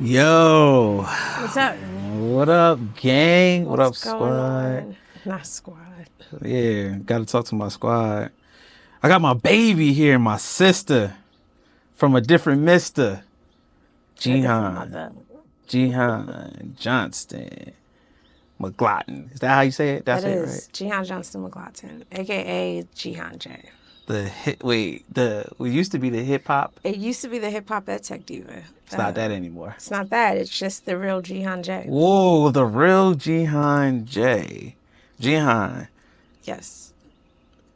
Yo, What's up? what up, gang? What What's up, going squad? on? Not squad. Yeah, gotta talk to my squad. I got my baby here, my sister from a different mister, A different Jihan. mother. Jihan Johnston McGlotton. Is that how you say it? That That's it, right? is Jihan Johnston McLaughlin, aka Jihan J. The hit. Wait, the we used to be the hip hop. It used to be the hip hop ed tech diva. It's not that anymore. It's not that. It's just the real Jihan J. Whoa, the real Jihan J. Jihan. Yes.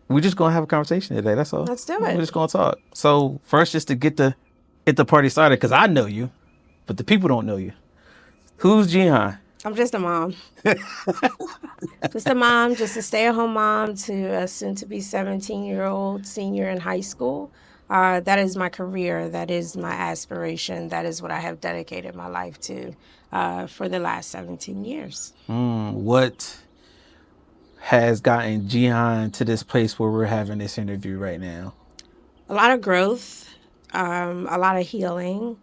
We just gonna have a conversation today. That's all. Let's do We're it. just gonna talk. So first, just to get the party started, because I know you, but the people don't know you. Who's Jihan? I'm just a mom. Just a mom, just a stay-at-home mom to a soon-to-be 17-year-old senior in high school. That is my career. That is my aspiration. That is what I have dedicated my life to for the last 17 years. What has gotten Jihan to this place where we're having this interview right now? A lot of growth, a lot of healing,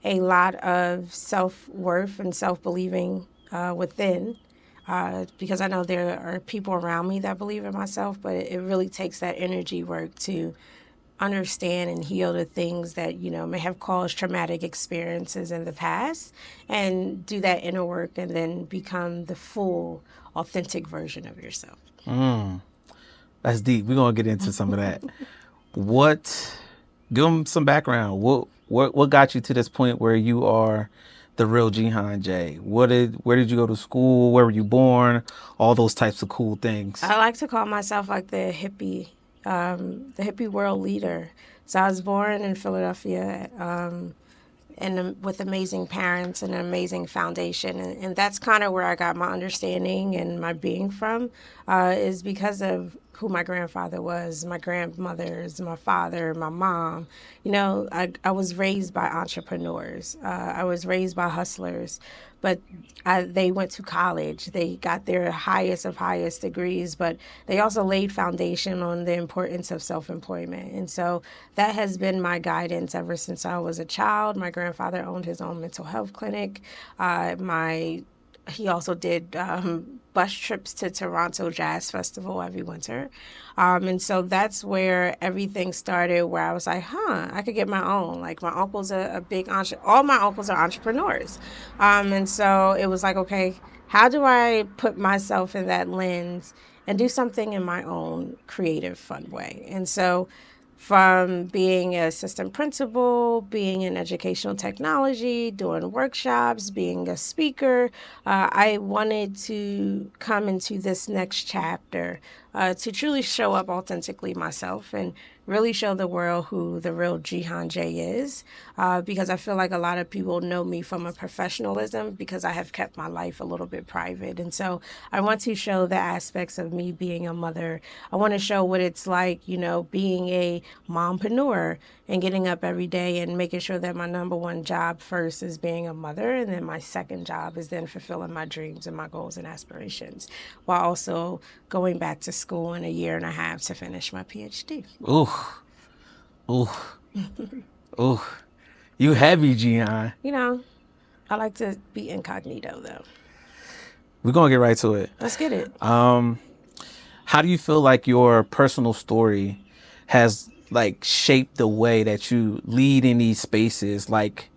a lot of self-worth and self-believing within. Because I know there are people around me that believe in myself, but it really takes that energy work to understand and heal the things that may have caused traumatic experiences in the past, and do that inner work and then become the full authentic version of yourself. That's deep. We're gonna get into some of that. What? Give them some background. What got you to this point where you are the real Jihan J? Where did you go to school? Where were you born? All those types of cool things. I like to call myself like the hippie world leader. So I was born in Philadelphia, and with amazing parents and an amazing foundation, and that's kind of where I got my understanding and my being from, is because of who my grandfather was, my grandmothers, my father, my mom. I was raised by entrepreneurs. I was raised by hustlers, but they went to college. They got their highest of highest degrees, but they also laid foundation on the importance of self-employment. And so that has been my guidance ever since I was a child. My grandfather owned his own mental health clinic. My He also did bus trips to Toronto Jazz Festival every winter. And so that's where everything started, where I was like, I could get my own. Like, my uncle's a big, all my uncles are entrepreneurs. And so it was like, okay, how do I put myself in that lens and do something in my own creative, fun way? And so from being an assistant principal, being in educational technology, doing workshops, being a speaker, I wanted to come into this next chapter to truly show up authentically myself and really show the world who the real Jihan J is, because I feel like a lot of people know me from a professionalism because I have kept my life a little bit private. And so I want to show the aspects of me being a mother. I want to show what it's like, being a mompreneur and getting up every day and making sure that my number one job first is being a mother, and then my second job is then fulfilling my dreams and my goals and aspirations, while also going back to school in a year and a half to finish my PhD. Ooh, ooh, ooh. You heavy, Jihan. You know, I like to be incognito though. We're gonna get right to it. Let's get it. How do you feel like your personal story has like shaped the way that you lead in these spaces like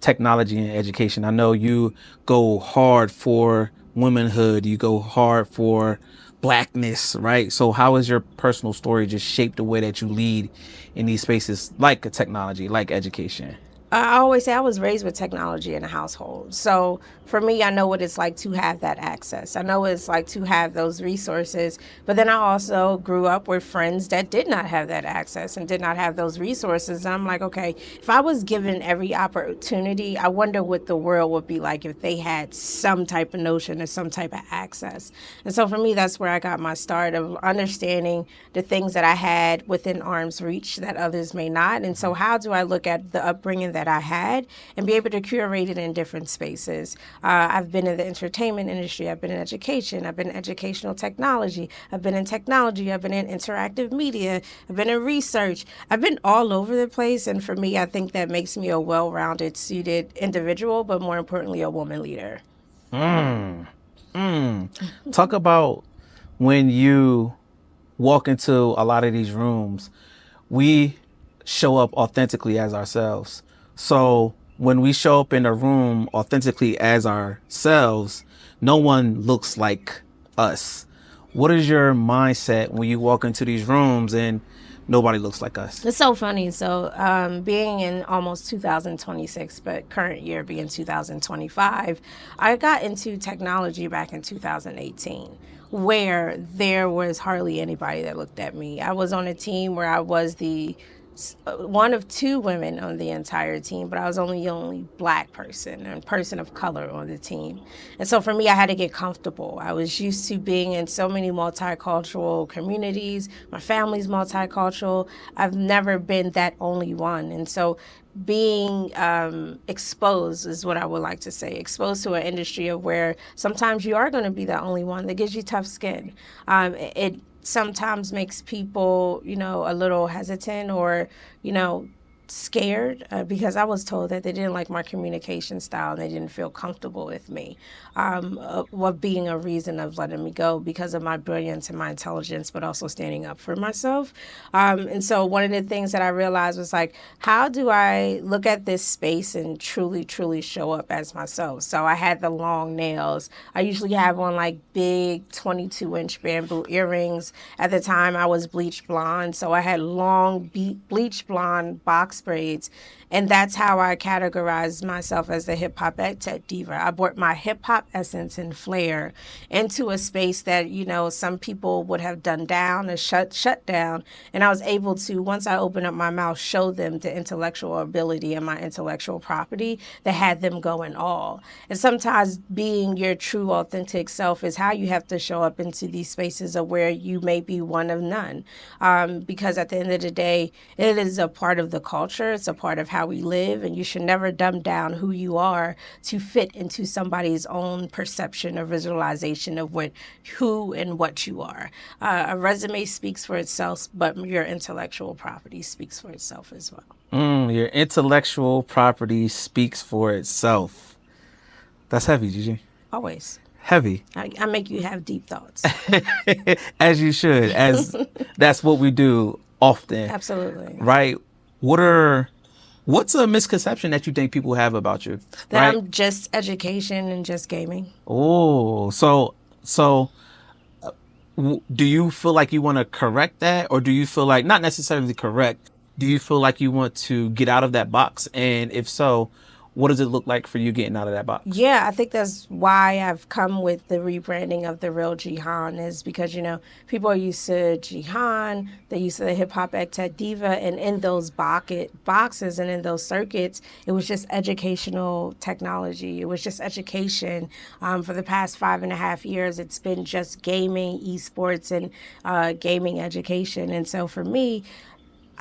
technology and education? I know you go hard for womanhood, you go hard for blackness, right? So how has your personal story just shaped the way that you lead in these spaces like a technology, like education? I always say I was raised with technology in the household. So for me, I know what it's like to have that access. I know what it's like to have those resources. But then I also grew up with friends that did not have that access and did not have those resources. And I'm like, okay, if I was given every opportunity, I wonder what the world would be like if they had some type of notion or some type of access. And so for me, that's where I got my start of understanding the things that I had within arm's reach that others may not. And so how do I look at the upbringing that I had and be able to curate it in different spaces. I've been in the entertainment industry, I've been in education, I've been in educational technology, I've been in technology, I've been in interactive media, I've been in research, I've been all over the place. And for me, I think that makes me a well rounded, suited individual, but more importantly, a woman leader. Mm. Mm. Talk about when you walk into a lot of these rooms, we show up authentically as ourselves. So when we show up in a room authentically as ourselves, no one looks like us. What is your mindset when you walk into these rooms and nobody looks like us? It's so funny. So, being in almost 2026, but current year being 2025, I got into technology back in 2018, where there was hardly anybody that looked at me. I was on a team where I was the one of two women on the entire team, but I was only the only black person and person of color on the team. And so for me, I had to get comfortable. I was used to being in so many multicultural communities. My family's multicultural. I've never been that only one. And so being exposed is what I would like to say. Exposed to an industry of where sometimes you are going to be the only one that gives you tough skin. It sometimes makes people, a little hesitant or, scared because I was told that they didn't like my communication style and they didn't feel comfortable with me. What being a reason of letting me go because of my brilliance and my intelligence, but also standing up for myself. And so one of the things that I realized was like, how do I look at this space and truly, truly show up as myself? So I had the long nails. I usually have on like big 22-inch bamboo earrings. At the time, I was bleach blonde. So I had long bleach blonde box braids. And that's how I categorized myself as the hip hop tech diva. I brought my hip hop essence and flair into a space that, some people would have done down or shut down. And I was able to, once I opened up my mouth, show them the intellectual ability and my intellectual property that had them going all. And sometimes being your true authentic self is how you have to show up into these spaces of where you may be one of none. Because at the end of the day, it is a part of the culture. It's a part of how we live, and you should never dumb down who you are to fit into somebody's own perception or visualization of who and what you are. A resume speaks for itself, but your intellectual property speaks for itself as well. Your intellectual property speaks for itself. That's heavy, Gigi. Always. Heavy. I make you have deep thoughts. As you should, as that's what we do often. Absolutely. Right? What's a misconception that you think people have about you? That Right? I'm just education and just gaming. Oh, do you feel like you want to correct that, or do you feel like not necessarily correct? Do you feel like you want to get out of that box? And if so, what does it look like for you getting out of that box? Yeah, I think that's why I've come with the rebranding of the real Jihan is because, people are used to Jihan, they're used to the hip hop tech diva, and in those boxes and in those circuits, it was just educational technology. It was just education. For the past 5.5 years, it's been just gaming, esports, and gaming education. And so for me,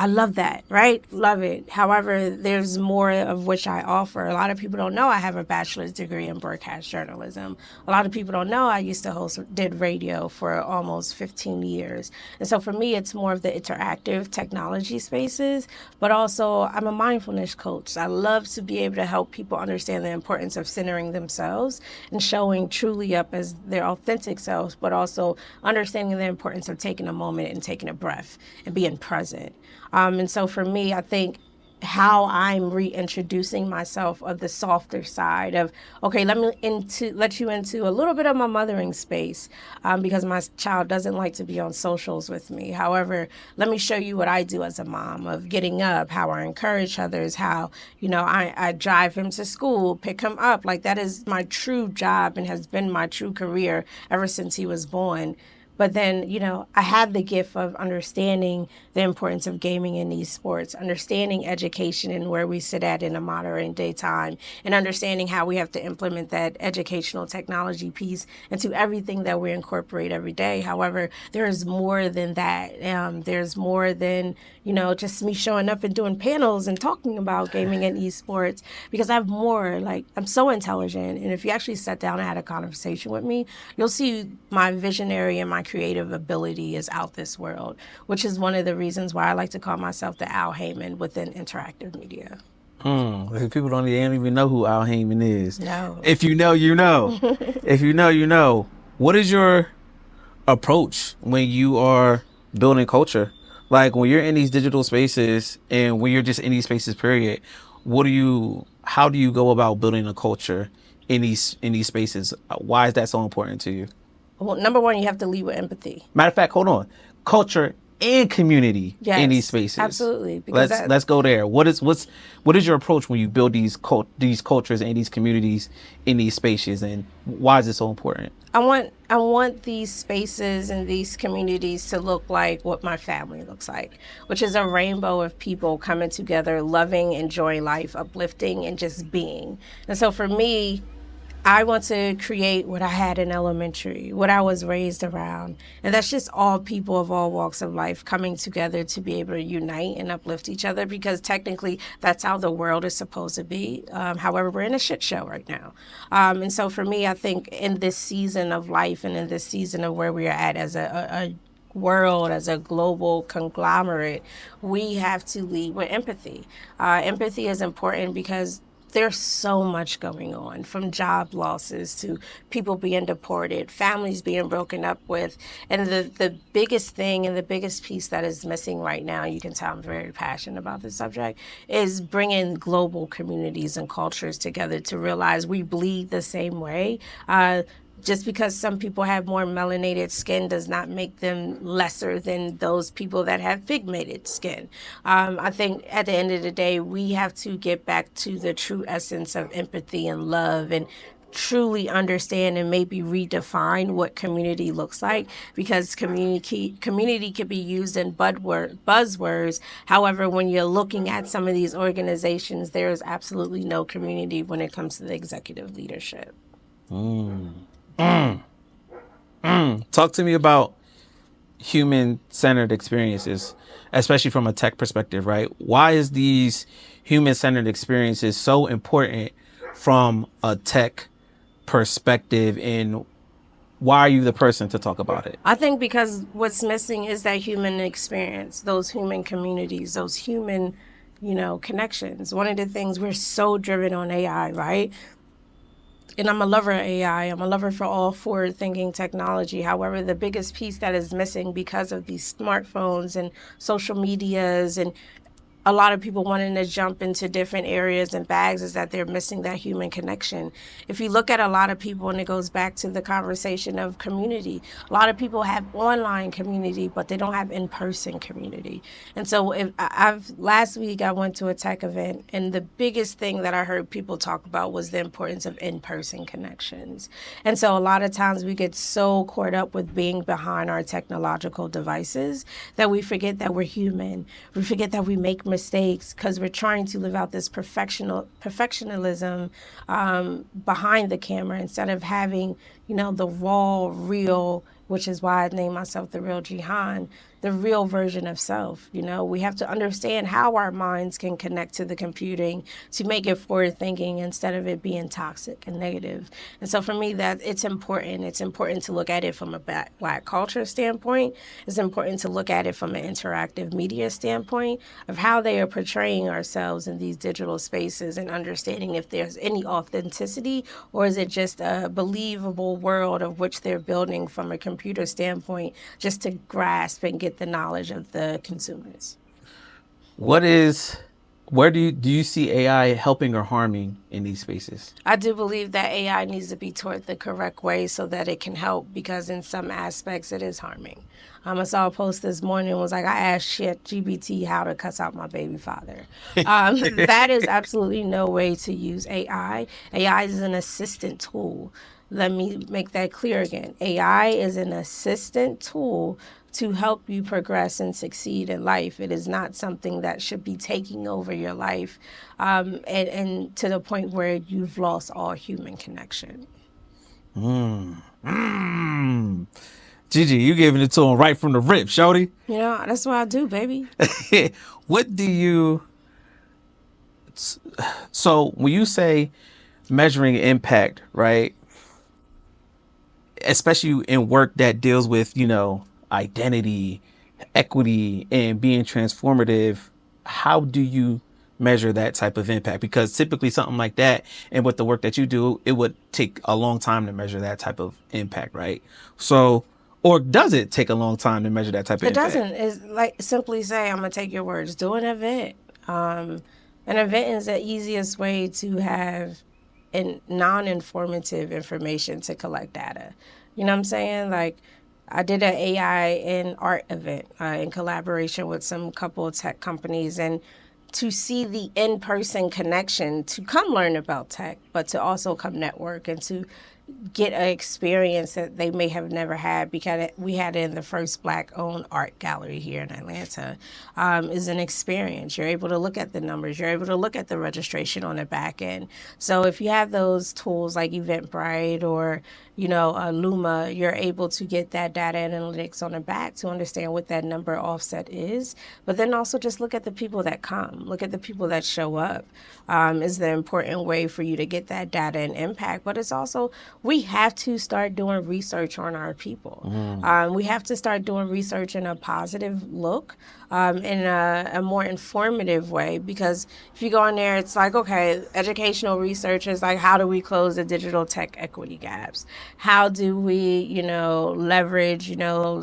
I love that, right? Love it. However, there's more of which I offer. A lot of people don't know I have a bachelor's degree in broadcast journalism. A lot of people don't know I used to did radio for almost 15 years. And so for me, it's more of the interactive technology spaces, but also I'm a mindfulness coach. I love to be able to help people understand the importance of centering themselves and showing truly up as their authentic selves, but also understanding the importance of taking a moment and taking a breath and being present. And so for me, I think how I'm reintroducing myself of the softer side of, okay, let you into a little bit of my mothering space because my child doesn't like to be on socials with me. However, let me show you what I do as a mom of getting up, how I encourage others, how, I drive him to school, pick him up. Like that is my true job and has been my true career ever since he was born. But then, I have the gift of understanding the importance of gaming in these sports, understanding education and where we sit at in a modern day time, and understanding how we have to implement that educational technology piece into everything that we incorporate every day. However, there is more than that. There's more than, just me showing up and doing panels and talking about gaming and esports, because I have more. Like, I'm so intelligent. And if you actually sat down and had a conversation with me, you'll see my visionary and my creative ability is out this world, which is one of the reasons why I like to call myself the Al Heyman within interactive media. People don't even know who Al Heyman is. No. If you know, you know. If you know, you know. What is your approach when you are building culture? Like when you're in these digital spaces and when you're just in these spaces, period. How do you go about building a culture in these spaces? Why is that so important to you? Well, number one, you have to lead with empathy. Matter of fact, hold on. Culture and community in these Yes, spaces. absolutely. Because Let's go there. What is your approach when you build these cultures and these communities in these spaces, and why is it so important? I want these spaces and these communities to look like what my family looks like, which is a rainbow of people coming together, loving, enjoying life, uplifting, and just being. And so for me, I want to create what I had in elementary, what I was raised around. And that's just all people of all walks of life coming together to be able to unite and uplift each other, because technically that's how the world is supposed to be. However, we're in a shit show right now. And so for me, I think in this season of life and in this season of where we are at as a world, as a global conglomerate, we have to lead with empathy. Empathy is important because there's so much going on, from job losses to people being deported, families being broken up with. And the biggest thing and the biggest piece that is missing right now, you can tell I'm very passionate about this subject, is bringing global communities and cultures together to realize we bleed the same way. Just because some people have more melanated skin does not make them lesser than those people that have pigmented skin. I think at the end of the day, we have to get back to the true essence of empathy and love, and truly understand and maybe redefine what community looks like, because community can be used in buzzwords. However, when you're looking at some of these organizations, there is absolutely no community when it comes to the executive leadership. Talk to me about human-centered experiences, especially from a tech perspective, right? Why is these human-centered experiences so important from a tech perspective, and why are you the person to talk about it? I think because what's missing is that human experience, those human communities, those human, connections. One of the things, we're so driven on AI, right? And I'm a lover of AI. I'm a lover for all forward thinking technology. However, the biggest piece that is missing because of these smartphones and social medias and a lot of people wanting to jump into different areas and bags is that they're missing that human connection. If you look at a lot of people, and it goes back to the conversation of community, a lot of people have online community, but they don't have in-person community. And so if I've last week I went to a tech event, and the biggest thing that I heard people talk about was the importance of in-person connections. And so a lot of times we get so caught up with being behind our technological devices that we forget that we're human. We forget that we make mistakes because we're trying to live out this perfectionism behind the camera, instead of having, the raw, real, which is why I named myself the real Jihan, the real version of self. We have to understand how our minds can connect to the computing to make it forward thinking instead of it being toxic and negative. And so for me, that it's important. It's important to look at it from a black culture standpoint. It's important to look at it from an interactive media standpoint of how they are portraying ourselves in these digital spaces, and understanding if there's any authenticity, or is it just a believable world of which they're building from a computer standpoint just to grasp and get the knowledge of the consumers. What is Where do you see AI helping or harming in these spaces? I do believe that AI needs to be taught the correct way so that it can help, because in some aspects it is harming. I saw a post this morning, was like, I asked shit GBT how to cuss out my baby father. That is absolutely no way to use AI. AI is an assistant tool. Let me make that clear again. AI is an assistant tool to help you progress and succeed in life. It is not something that should be taking over your life, and to the point where you've lost all human connection. Gigi, you giving it to him right from the rip, shorty. You know, that's what I do, baby. What do you, so when you say measuring impact, right? Especially in work that deals with, identity, equity, and being transformative, how do you measure that type of impact? Because typically something like that, and with the work that you do, it would take a long time to measure that type of impact, right? So, or does it take a long time to measure that type of It impact? doesn't. It's like simply say, I'm gonna take your words. Do an event. An event is the easiest way to have non-informative information to collect data. You know what I'm saying? Like, I did an AI and art event in collaboration with some couple of tech companies, and to see the in-person connection to come learn about tech, but to also come network and to get an experience that they may have never had, because we had it in the first Black-owned art gallery here in Atlanta. Is an experience. You're able to look at the numbers. You're able to look at the registration on the back end. So if you have those tools like Eventbrite or Luma, you're able to get that data analytics on the back to understand what that number offset is. But then also just look at the people that come, look at the people that show up. Is the important way for you to get that data and impact. But it's also, we have to start doing research on our people. We have to start doing research in a positive look, in a more informative way. Because if you go in there, it's like, okay, educational research is like, how do we close the digital tech equity gaps? How do we, leverage,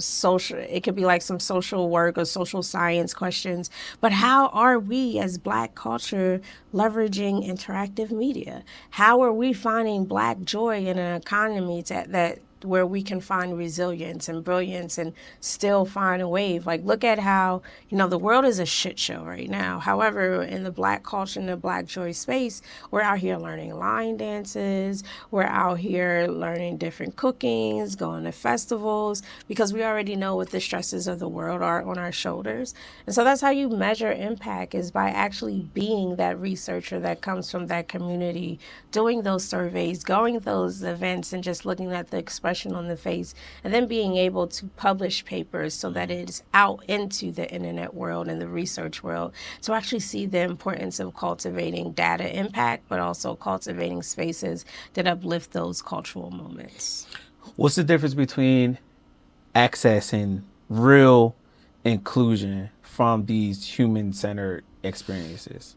social, it could be like some social work or social science questions. But how are we as Black culture leveraging interactive media? How are we finding Black joy in an economy that where we can find resilience and brilliance and still find a wave? Like, look at how, the world is a shit show right now. However, in the Black culture, in the Black joy space, we're out here learning line dances. We're out here learning different cookings, going to festivals, because we already know what the stresses of the world are on our shoulders. And so that's how you measure impact, is by actually being that researcher that comes from that community, doing those surveys, going to those events, and just looking at the expression on the face, and then being able to publish papers so that it is out into the internet world and the research world to actually see the importance of cultivating data impact, but also cultivating spaces that uplift those cultural moments. What's the difference between access and real inclusion from these human-centered experiences?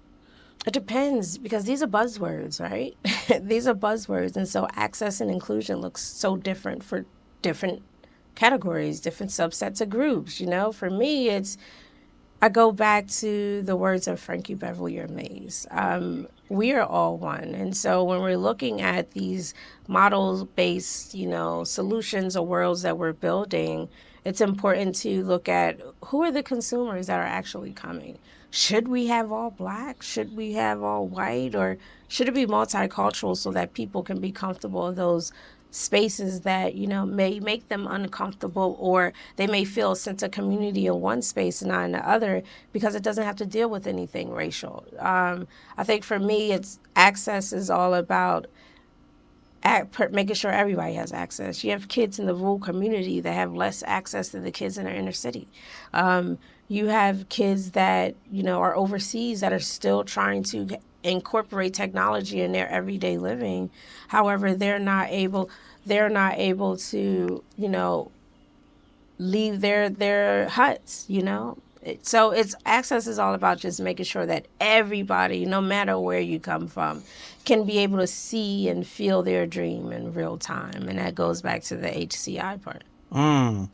It depends, because these are buzzwords, right? These are buzzwords. And so access and inclusion looks so different for different categories, different subsets of groups. For me, I go back to the words of Frankie Beverly Mays. We are all one. And so when we're looking at these model-based, solutions or worlds that we're building, it's important to look at who are the consumers that are actually coming. Should we have all Black? Should we have all white? Or should it be multicultural so that people can be comfortable in those spaces that may make them uncomfortable, or they may feel a sense of community in one space and not in the other, because it doesn't have to deal with anything racial. I think for me, it's access is all about making sure everybody has access. You have kids in the rural community that have less access than the kids in the inner city. You have kids that are overseas that are still trying to incorporate technology in their everyday living. However, they're not able to leave their huts. So it's access is all about just making sure that everybody, no matter where you come from, can be able to see and feel their dream in real time. And that goes back to the HCI part. I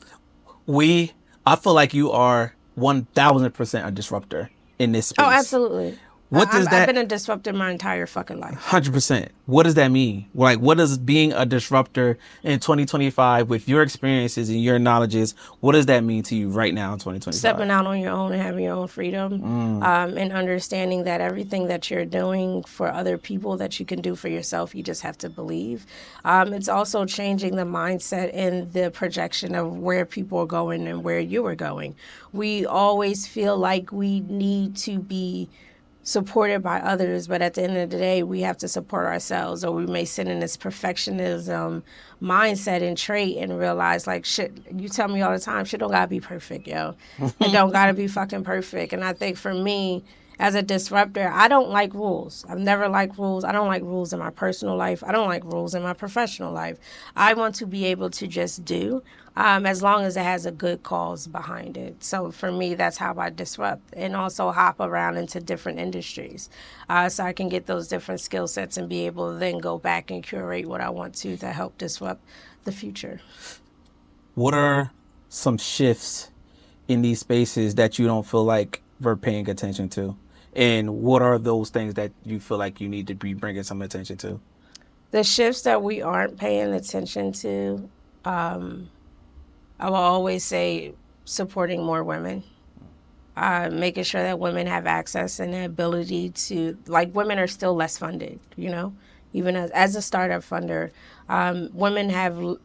feel like you are 1000% a disruptor in this Oh, space. absolutely. What does I've that been a disruptor my entire fucking life. 100%? What does that mean? Like, what does being a disruptor in 2025 with your experiences and your knowledges, what does that mean to you right now in 2025? Stepping out on your own and having your own freedom, and understanding that everything that you're doing for other people that you can do for yourself, you just have to believe. It's also changing the mindset and the projection of where people are going and where you are going. We always feel like we need to be supported by others, but at the end of the day, we have to support ourselves, or we may sit in this perfectionism mindset and trait and realize, like, shit, you tell me all the time, shit don't gotta be perfect, yo. It don't gotta be fucking perfect. And I think for me, as a disruptor, I don't like rules. I've never liked rules. I don't like rules in my personal life. I don't like rules in my professional life. I want to be able to just do, as long as it has a good cause behind it. So for me, that's how I disrupt and also hop around into different industries, so I can get those different skill sets and be able to then go back and curate what I want to help disrupt the future. What are some shifts in these spaces that you don't feel like we're paying attention to? And what are those things that you feel like you need to be bringing some attention to? The shifts that we aren't paying attention to, I will always say supporting more women, making sure that women have access and the ability to, like, women are still less funded, you know, even as a startup funder, women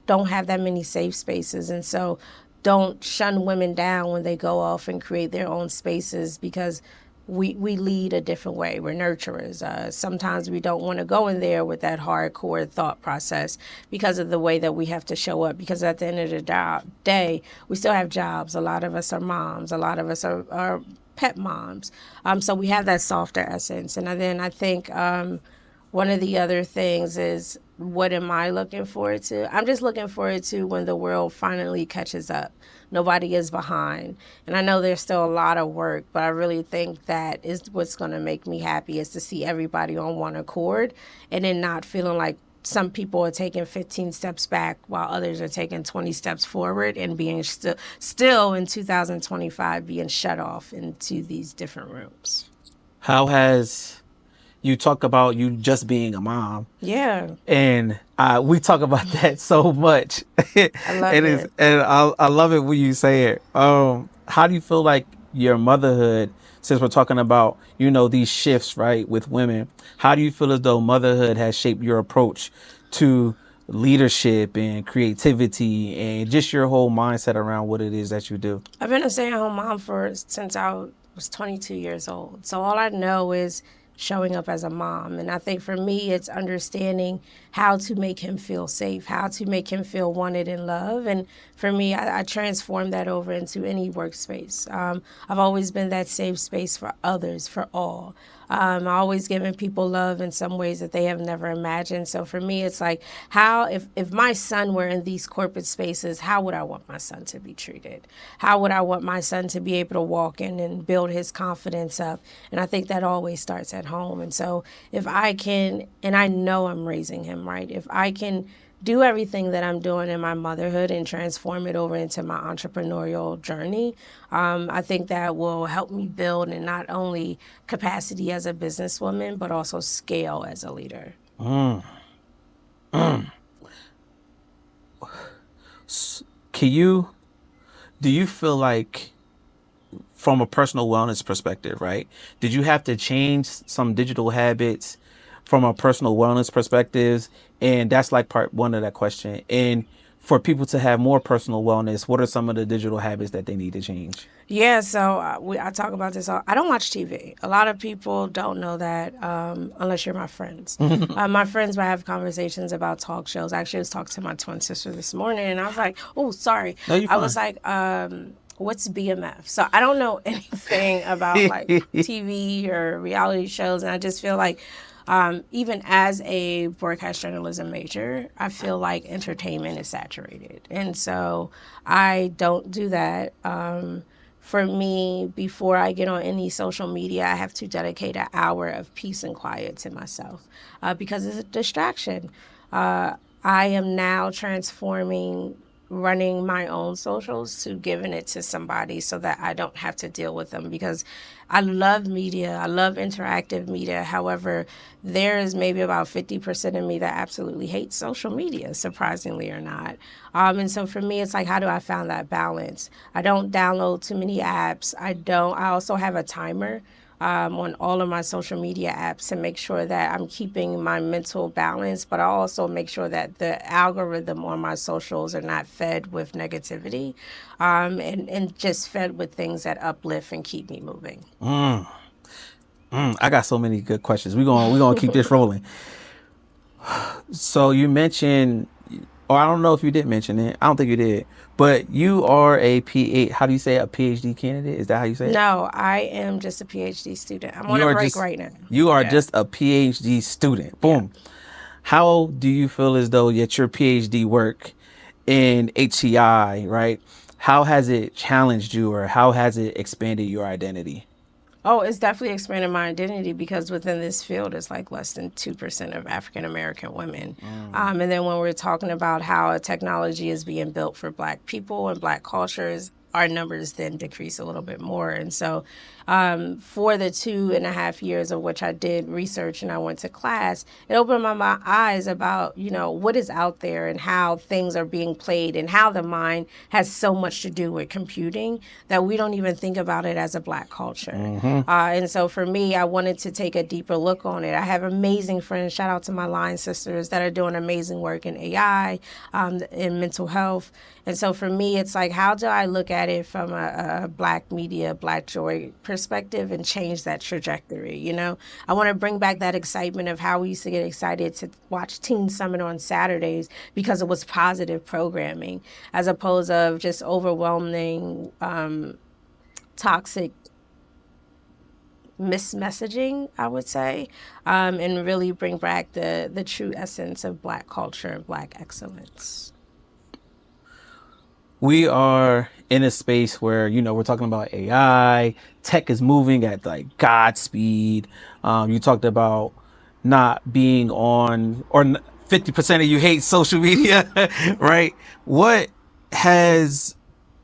don't have that many safe spaces, and so don't shun women down when they go off and create their own spaces, because we lead a different way. We're nurturers. Sometimes we don't want to go in there with that hardcore thought process because of the way that we have to show up. Because at the end of the day, we still have jobs. A lot of us are moms. A lot of us are pet moms. So we have that softer essence. And then I think one of the other things is, what am I looking forward to? I'm just looking forward to when the world finally catches up. Nobody is behind. And I know there's still a lot of work, but I really think that is what's going to make me happy, is to see everybody on one accord, and then not feeling like some people are taking 15 steps back while others are taking 20 steps forward, and being still in 2025 being shut off into these different rooms. How has you talk about you just being a mom, Yeah, and we talk about that so much. It I love is, it. and I love it when you say it. How do you feel like your motherhood, since we're talking about these shifts, right, with women? How do you feel as though motherhood has shaped your approach to leadership and creativity and just your whole mindset around what it is that you do? I've been a stay-at-home mom since I was 22 years old. So all I know is showing up as a mom. And I think for me, it's understanding how to make him feel safe, how to make him feel wanted and loved. And for me, I transform that over into any workspace. I've always been that safe space for others, for all. I always giving people love in some ways that they have never imagined. So for me, it's like, how, if my son were in these corporate spaces, how would I want my son to be treated? How would I want my son to be able to walk in and build his confidence up? And I think that always starts at home. And so if I can, and I know I'm raising him right, if I can do everything that I'm doing in my motherhood and transform it over into my entrepreneurial journey, I think that will help me build in not only capacity as a businesswoman, but also scale as a leader. Can you Do you feel like, from a personal wellness perspective, right? Did you have to change some digital habits from a personal wellness perspective? And that's like part one of that question. And for people to have more personal wellness, what are some of the digital habits that they need to change? Yeah, so I talk about this. I don't watch TV. A lot of people don't know that, unless you're my friends. My friends might have conversations about talk shows. Actually, I was talking to my twin sister this morning, and I was like, "Oh, sorry." No, you're I was fine. like, "What's BMF?" So I don't know anything about like TV or reality shows, and I just feel like, even as a broadcast journalism major, I feel like entertainment is saturated, and so I don't do that. For me, before I get on any social media, I have to dedicate an hour of peace and quiet to myself, because it's a distraction. I am now transforming running my own socials to giving it to somebody so that I don't have to deal with them, because I love media. I love interactive media. However, there is maybe about 50% of me that absolutely hates social media, surprisingly or not. And so for me, it's like, how do I find that balance? I don't download too many apps. I also have a timer on all of my social media apps to make sure that I'm keeping my mental balance, but I also make sure that the algorithm on my socials are not fed with negativity, and just fed with things that uplift and keep me moving. I got so many good questions. We're gonna keep this rolling. So you mentioned, or I don't know if you did mention it. I don't think you did. But you are a PhD. How do you say it? A PhD candidate? Is that how you say it? No, I am just a PhD student. I'm on You a are break just right now. you are Yeah. just a PhD student. Yeah. Boom. How do you feel as though yet your PhD work in HCI, right? How has it challenged you, or how has it expanded your identity? Oh, it's definitely expanded my identity, because within this field, it's like less than 2% of African American women. And then when we're talking about how technology is being built for Black people and Black cultures, our numbers then decrease a little bit more. And so, for the 2.5 years of which I did research and I went to class, it opened my eyes about, what is out there and how things are being played and how the mind has so much to do with computing that we don't even think about it as a Black culture. And so for me, I wanted to take a deeper look on it. I have amazing friends, shout out to my line sisters, that are doing amazing work in AI, in mental health. And so for me, it's like, how do I look at it from a Black media, Black joy perspective and change that trajectory? I want to bring back that excitement of how we used to get excited to watch Teen Summit on Saturdays because it was positive programming, as opposed of just overwhelming, toxic mismessaging, I would say, and really bring back the true essence of Black culture and Black excellence. We are in a space where we're talking about AI. Tech is moving at like Godspeed. You talked about not being on, or 50% of you hate social media, right? What has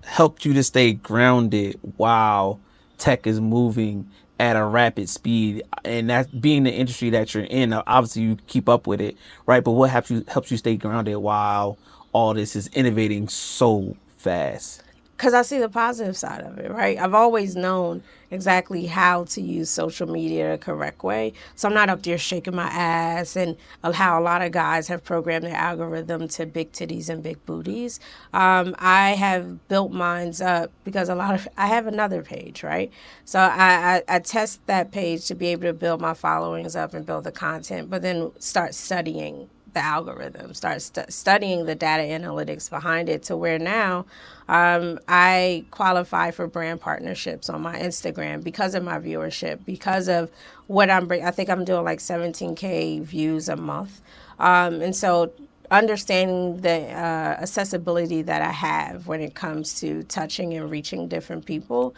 helped you to stay grounded while tech is moving at a rapid speed, and that being the industry that you're in, obviously you keep up with it, right? But what helps you stay grounded while all this is innovating so fast? Because I see the positive side of it, right? I've always known exactly how to use social media the correct way. So I'm not up there shaking my ass, and how a lot of guys have programmed their algorithm to big titties and big booties. I have built mines up because I have another page, right? So I test that page to be able to build my followings up and build the content, but then start studying the algorithm, start studying the data analytics behind it, to where now I qualify for brand partnerships on my Instagram because of my viewership, because of what I'm bringing. I think I'm doing like 17K views a month. And so understanding the accessibility that I have when it comes to touching and reaching different people.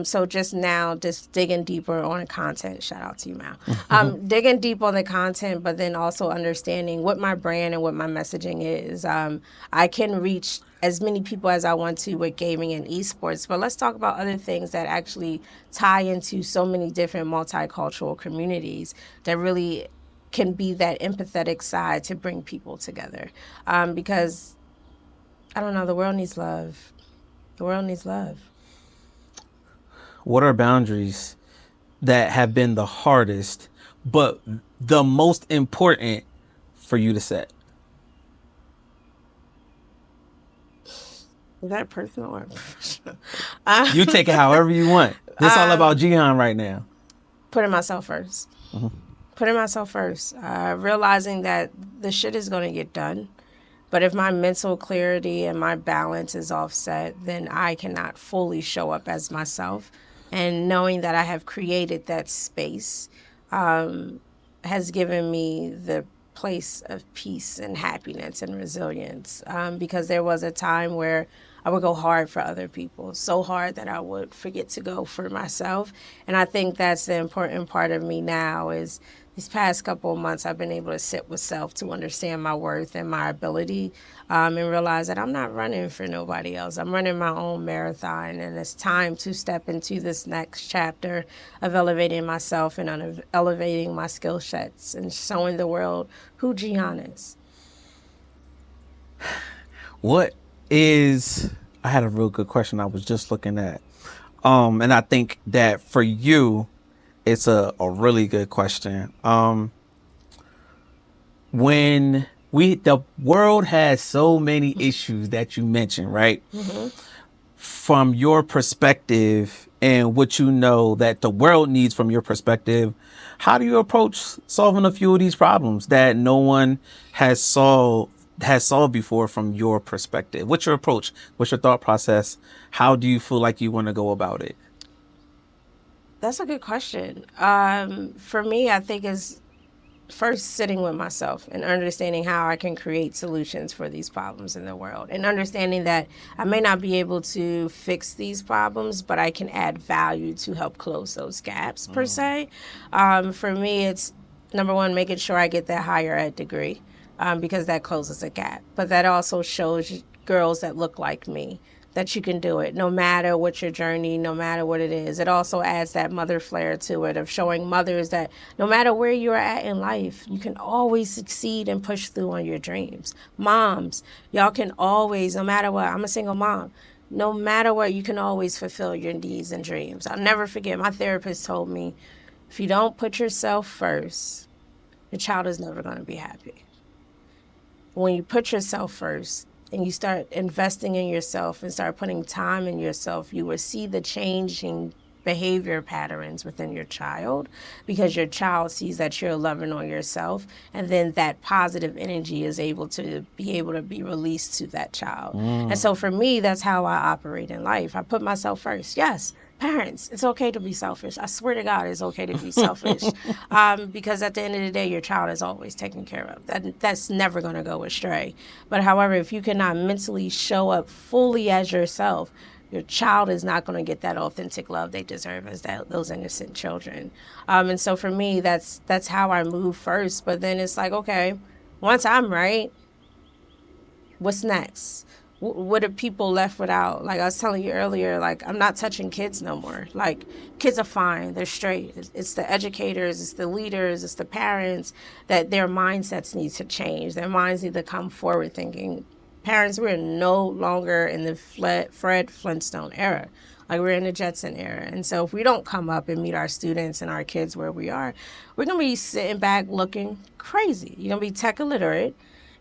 So just now, just digging deeper on the content. Shout out to you, Mal. Digging deep on the content, but then also understanding what my brand and what my messaging is. I can reach as many people as I want to with gaming and esports, but let's talk about other things that actually tie into so many different multicultural communities that really can be that empathetic side to bring people together. Because I don't know, the world needs love. The world needs love. What are boundaries that have been the hardest, but the most important for you to set? Is that personal or professional? You take it however you want. This all about Jihan right now. Putting myself first. Putting myself first. Realizing that the shit is going to get done. But if my mental clarity and my balance is offset, then I cannot fully show up as myself. And knowing that I have created that space has given me the place of peace and happiness and resilience. Because there was a time where I would go hard for other people, so hard that I would forget to go for myself. And I think that's the important part of me now, is these past couple of months, I've been able to sit with self to understand my worth and my ability, and realize that I'm not running for nobody else. I'm running my own marathon, and it's time to step into this next chapter of elevating myself and elevating my skill sets and showing the world who Jihan is. What is, I had a real good question I was just looking at. And I think that for you, it's a really good question. When the world has so many issues that you mentioned, right? Mm-hmm. From your perspective and what you know that the world needs from your perspective, how do you approach solving a few of these problems that no one has solved before from your perspective? What's your approach? What's your thought process? How do you feel like you want to go about it? That's a good question. For me, I think is first sitting with myself and understanding how I can create solutions for these problems in the world, and understanding that I may not be able to fix these problems, but I can add value to help close those gaps, per se. For me, it's number one, making sure I get that higher ed degree, because that closes a gap. But that also shows girls that look like me that you can do it no matter what your journey, no matter what it is. It also adds that mother flair to it of showing mothers that no matter where you're at in life, you can always succeed and push through on your dreams. Moms, y'all can always, no matter what, I'm a single mom. No matter what, you can always fulfill your needs and dreams. I'll never forget, my therapist told me, if you don't put yourself first, your child is never going to be happy. When you put yourself first and you start investing in yourself and start putting time in yourself, you will see the changing behavior patterns within your child, because your child sees that you're loving on yourself, and then that positive energy is able to be released to that child. And so for me, that's how I operate in life. I put myself first. Yes, parents, it's okay to be selfish. I swear to God, it's okay to be selfish, because at the end of the day, your child is always taken care of. That's never going to go astray. But however, if you cannot mentally show up fully as yourself, your child is not going to get that authentic love they deserve as those innocent children. And so for me, that's how I move first. But then it's like, okay, once I'm right, what's next? What are people left without? Like I was telling you earlier, like I'm not touching kids no more. Like kids are fine, they're straight. It's the educators, it's the leaders, it's the parents that their mindsets need to change. Their minds need to come forward thinking. Parents, we're no longer in the Fred Flintstone era. Like we're in the Jetson era. And so if we don't come up and meet our students and our kids where we are, we're going to be sitting back looking crazy. You're going to be tech illiterate.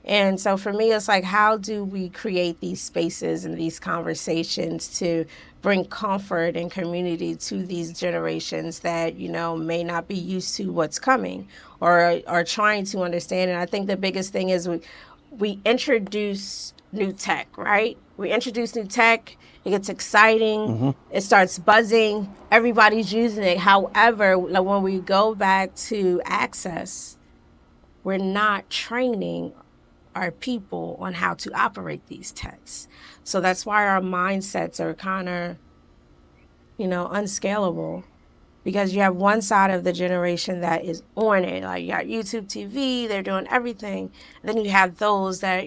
And so for me, it's like, how do we create these spaces and these conversations to bring comfort and community to these generations that, may not be used to what's coming or are trying to understand. And I think the biggest thing is we introduce new tech, right? We introduce new tech. It gets exciting. It starts buzzing. Everybody's using it. However, like when we go back to access, we're not training our people on how to operate these techs. So that's why our mindsets are kind of, unscalable, because you have one side of the generation that is on it. Like you got YouTube TV, they're doing everything. And then you have those that,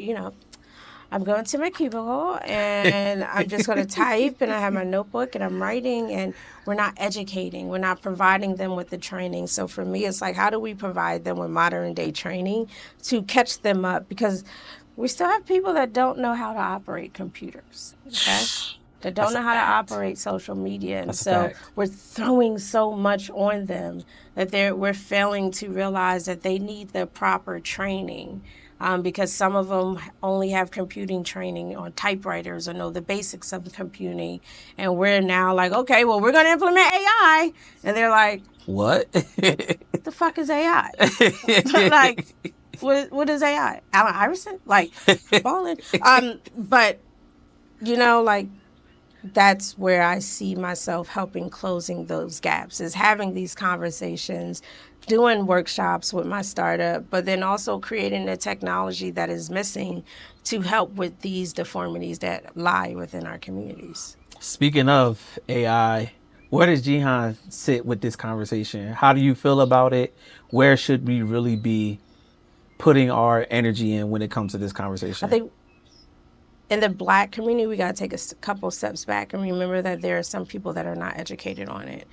I'm going to my cubicle and I'm just going to type, and I have my notebook and I'm writing, and we're not educating. We're not providing them with the training. So for me, it's like, how do we provide them with modern day training to catch them up? Because we still have people that don't know how to operate computers, okay? That don't That's a know how to fact. operate social media. And That's a so fact. we're throwing so much on them that we're failing to realize that they need the proper training, because some of them only have computing training on typewriters or know the basics of computing. And we're now like, okay, well, we're going to implement AI. And they're like, What? the fuck is AI? Like, what is AI? Allen Iverson? Like, balling. But, like, that's where I see myself helping closing those gaps, is having these conversations, doing workshops with my startup, but then also creating the technology that is missing to help with these deformities that lie within our communities. Speaking of AI, Where does Jihan sit with this conversation? How do you feel about it? Where should we really be putting our energy in when it comes to this I conversation? think in the Black community, we got to take a couple steps back and remember that there are some people that are not educated on it.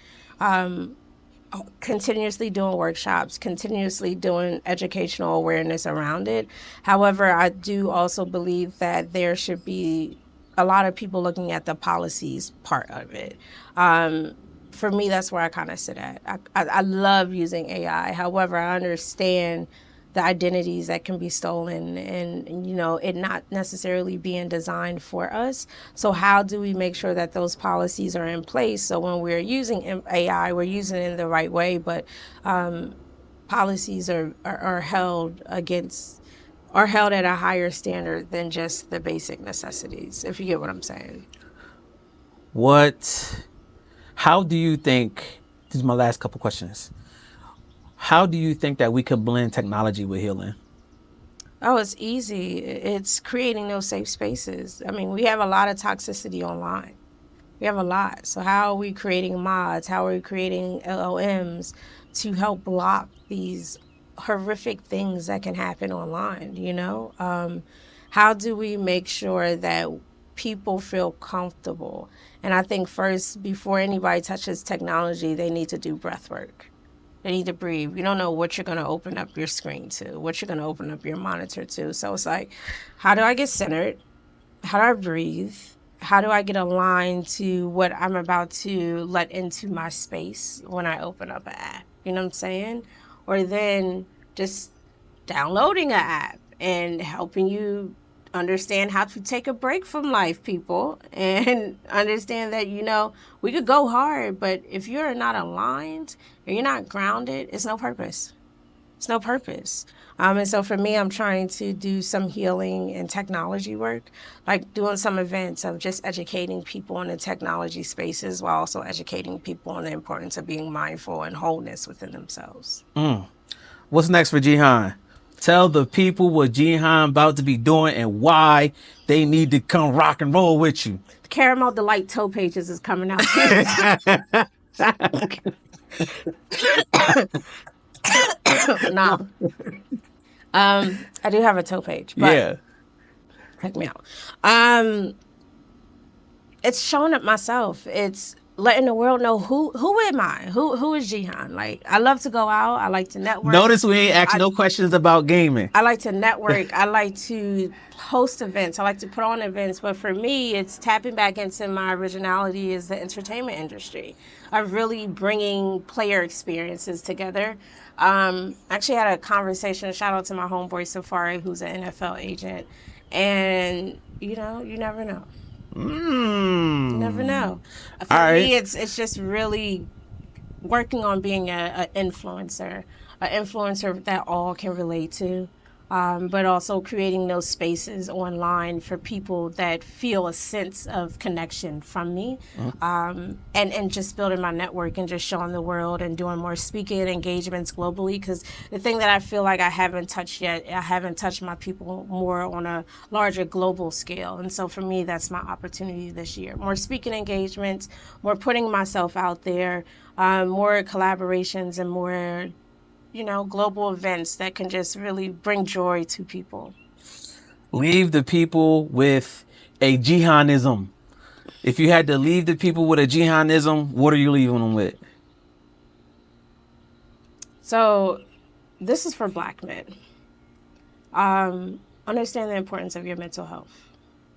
Continuously doing workshops, continuously doing educational awareness around it. However, I do also believe that there should be a lot of people looking at the policies part of it. For me, that's where I kind of sit at. I love using AI. However, I understand the identities that can be stolen and it not necessarily being designed for us. So how do we make sure that those policies are in place so when we're using AI, we're using it in the right way, but policies are held against are held at a higher standard than just the basic necessities, if you get what I'm saying. What, how do you think, these are my last couple questions. How do you think that we could blend technology with healing? Oh, it's easy. It's creating those safe spaces. I mean, we have a lot of toxicity online. We have a lot. So how are we creating mods? How are we creating LLMs to help block these horrific things that can happen online? How do we make sure that people feel comfortable? And I think first, before anybody touches technology, they need to do breath work. They need to breathe. You don't know what you're going to open up your screen to, what you're going to open up your monitor to. So it's like, how do I get centered? How do I breathe? How do I get aligned to what I'm about to let into my space when I open up an app? You know what I'm saying? Or then just downloading an app and helping you understand how to take a break from life, people, and understand that, we could go hard, but if you're not aligned or you're not grounded, it's no purpose. It's no purpose. And so for me, I'm trying to do some healing and technology work, like doing some events of just educating people in the technology spaces while also educating people on the importance of being mindful and wholeness within themselves. What's next for Jihan? Tell the people what Jihan about to be doing and why they need to come rock and roll with you. The Caramel Delight toe pages is coming out soon. Nah. I do have a toe page, but Yeah. check me out. Um, it's showing up myself. It's letting the world know who am I? Who is Jihan? Like I love to go out. I like to network. Notice we ain't asking I no questions about gaming. I like to network. I like to host events. I like to put on events. But for me, it's tapping back into my originality is the entertainment industry. I'm really bringing player experiences together. Actually had a conversation. Shout out to my homeboy Safari, who's an NFL agent. And you never know. You never know. All For right. me, it's just really working on being a influencer, an influencer that all can relate to, but also creating those spaces online for people that feel a sense of connection from me, and just building my network and just showing the world and doing more speaking engagements globally. Because the thing that I feel like I haven't touched yet, I haven't touched my people more on a larger global scale. And so for me, that's my opportunity this year. More speaking engagements, more putting myself out there, more collaborations and more, global events that can just really bring joy to people. Leave the people with a Jihanism. If you had to leave the people with a Jihanism, what are you leaving them with? So this is for Black men. Understand the importance of your mental health.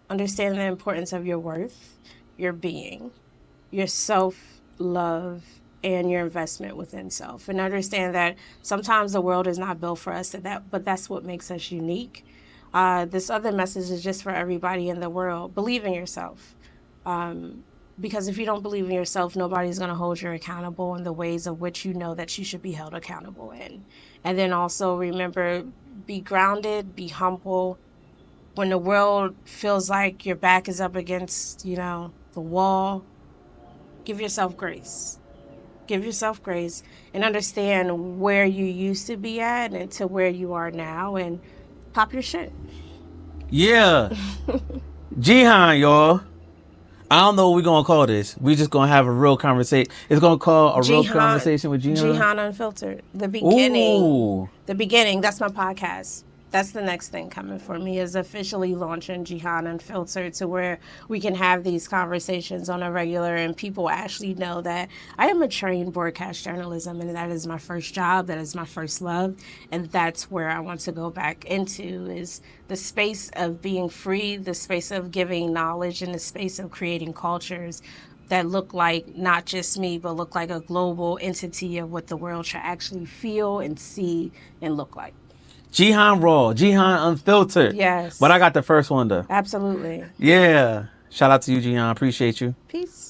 Understand the importance of your worth, your being, your self love, and your investment within self. And understand that sometimes the world is not built for us, but that's what makes us unique. This other message is just for everybody in the world. Believe in yourself. Because if you don't believe in yourself, nobody's going to hold you accountable in the ways of which you know that you should be held accountable in. And then also remember, be grounded, be humble. When the world feels like your back is up against, the wall, give yourself grace. Give yourself grace and understand where you used to be at and to where you are now and pop your shit. Yeah. Jihan, y'all. I don't know what we're gonna call this. We just gonna have a real conversation. It's gonna call a real Jihan, conversation with Jihan. Jihan Unfiltered. The beginning. Ooh. The beginning. That's my podcast. That's the next thing coming for me is officially launching Jihan Unfiltered to where we can have these conversations on a regular and people actually know that I am a trained broadcast journalism and that is my first job, that is my first love, and that's where I want to go back into is the space of being free, the space of giving knowledge, and the space of creating cultures that look like not just me, but look like a global entity of what the world should actually feel and see and look like. Jihan Raw, Jihan Unfiltered. But I Yes, got the first one though. absolutely. Yeah. Shout out to you, Jihan. Appreciate you. Peace.